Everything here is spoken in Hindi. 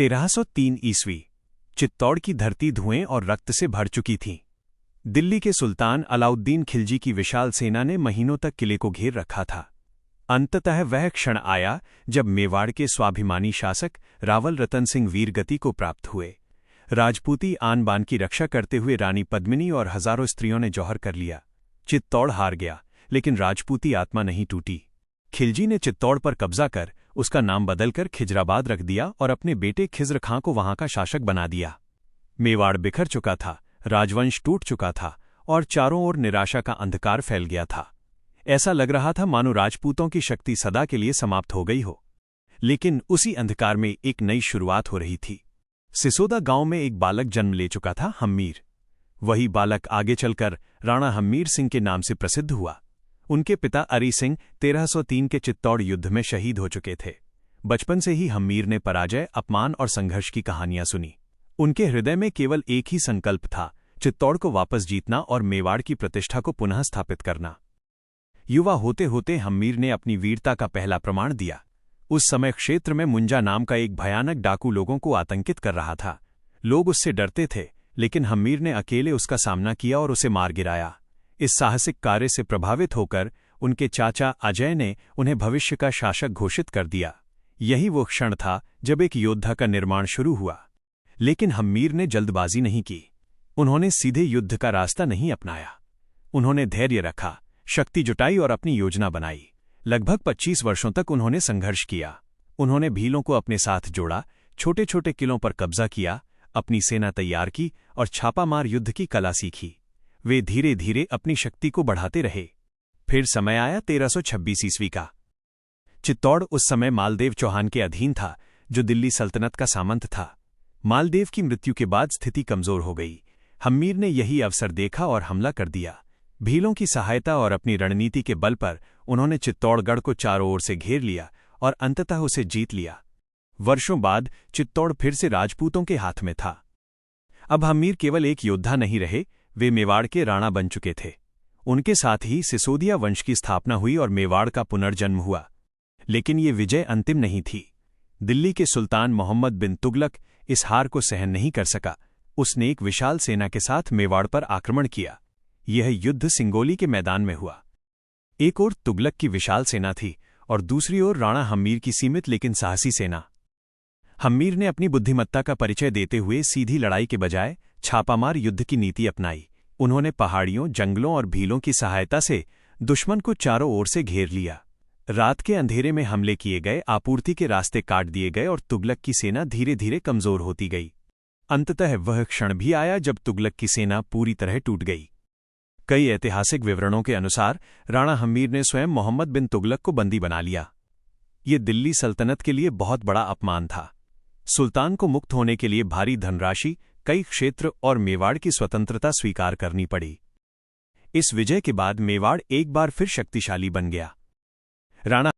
1303 ईस्वी। चित्तौड़ की धरती धुएं और रक्त से भर चुकी थी। दिल्ली के सुल्तान अलाउद्दीन खिलजी की विशाल सेना ने महीनों तक किले को घेर रखा था। अंततः वह क्षण आया जब मेवाड़ के स्वाभिमानी शासक रावल रतन सिंह वीरगति को प्राप्त हुए। राजपूती आन बान की रक्षा करते हुए रानी पद्मिनी और हजारों स्त्रियों ने जौहर कर लिया। चित्तौड़ हार गया, लेकिन राजपूती आत्मा नहीं टूटी। खिलजी ने चित्तौड़ पर कब्जा कर उसका नाम बदलकर खिजराबाद रख दिया और अपने बेटे खिज्र खां को वहां का शासक बना दिया। मेवाड़ बिखर चुका था, राजवंश टूट चुका था और चारों ओर निराशा का अंधकार फैल गया था। ऐसा लग रहा था मानो राजपूतों की शक्ति सदा के लिए समाप्त हो गई हो। लेकिन उसी अंधकार में एक नई शुरुआत हो रही थी। सिसोदा गांव में एक बालक जन्म ले चुका था, हम्मीर। वही बालक आगे चलकर राणा हम्मीर सिंह के नाम से प्रसिद्ध हुआ। उनके पिता अरी सिंह 1303 के चित्तौड़ युद्ध में शहीद हो चुके थे। बचपन से ही हम्मीर ने पराजय, अपमान और संघर्ष की कहानियां सुनी। उनके हृदय में केवल एक ही संकल्प था, चित्तौड़ को वापस जीतना और मेवाड़ की प्रतिष्ठा को पुनः स्थापित करना। युवा होते होते हम्मीर ने अपनी वीरता का पहला प्रमाण दिया। उस समय क्षेत्र में मुंजा नाम का एक भयानक डाकू लोगों को आतंकित कर रहा था। लोग उससे डरते थे, लेकिन हम्मीर ने अकेले उसका सामना किया और उसे मार गिराया। इस साहसिक कार्य से प्रभावित होकर उनके चाचा अजय ने उन्हें भविष्य का शासक घोषित कर दिया। यही वो क्षण था जब एक योद्धा का निर्माण शुरू हुआ। लेकिन हम्मीर ने जल्दबाजी नहीं की। उन्होंने सीधे युद्ध का रास्ता नहीं अपनाया। उन्होंने धैर्य रखा, शक्ति जुटाई और अपनी योजना बनाई। लगभग 25 वर्षों तक उन्होंने संघर्ष किया। उन्होंने भीलों को अपने साथ जोड़ा, छोटे छोटे किलों पर कब्जा किया, अपनी सेना तैयार की और छापामार युद्ध की कला सीखी। वे धीरे धीरे अपनी शक्ति को बढ़ाते रहे। फिर समय आया 1326 ईस्वी का। चित्तौड़ उस समय मालदेव चौहान के अधीन था, जो दिल्ली सल्तनत का सामंत था। मालदेव की मृत्यु के बाद स्थिति कमजोर हो गई। हम्मीर ने यही अवसर देखा और हमला कर दिया। भीलों की सहायता और अपनी रणनीति के बल पर उन्होंने चित्तौड़गढ़ को चारों ओर से घेर लिया और अंततः उसे जीत लिया। वर्षों बाद चित्तौड़ फिर से राजपूतों के हाथ में था। अब हम्मीर केवल एक योद्धा नहीं रहे, वे मेवाड़ के राणा बन चुके थे। उनके साथ ही सिसोदिया वंश की स्थापना हुई और मेवाड़ का पुनर्जन्म हुआ। लेकिन ये विजय अंतिम नहीं थी। दिल्ली के सुल्तान मोहम्मद बिन तुगलक इस हार को सहन नहीं कर सका। उसने एक विशाल सेना के साथ मेवाड़ पर आक्रमण किया। यह युद्ध सिंगोली के मैदान में हुआ। एक ओर तुगलक की विशाल सेना थी और दूसरी ओर राणा हम्मीर की सीमित लेकिन साहसी सेना। हम्मीर ने अपनी बुद्धिमत्ता का परिचय देते हुए सीधी लड़ाई के बजाय छापामार युद्ध की नीति अपनाई। उन्होंने पहाड़ियों, जंगलों और भीलों की सहायता से दुश्मन को चारों ओर से घेर लिया। रात के अंधेरे में हमले किए गए, आपूर्ति के रास्ते काट दिए गए और तुगलक की सेना धीरे धीरे कमजोर होती गई। अंततः वह क्षण भी आया जब तुगलक की सेना पूरी तरह टूट गई। कई ऐतिहासिक विवरणों के अनुसार राणा हम्मीर ने स्वयं मोहम्मद बिन तुगलक को बंदी बना लिया। ये दिल्ली सल्तनत के लिए बहुत बड़ा अपमान था। सुल्तान को मुक्त होने के लिए भारी धनराशि, कई क्षेत्र और मेवाड़ की स्वतंत्रता स्वीकार करनी पड़ी। इस विजय के बाद मेवाड़ एक बार फिर शक्तिशाली बन गया। राणा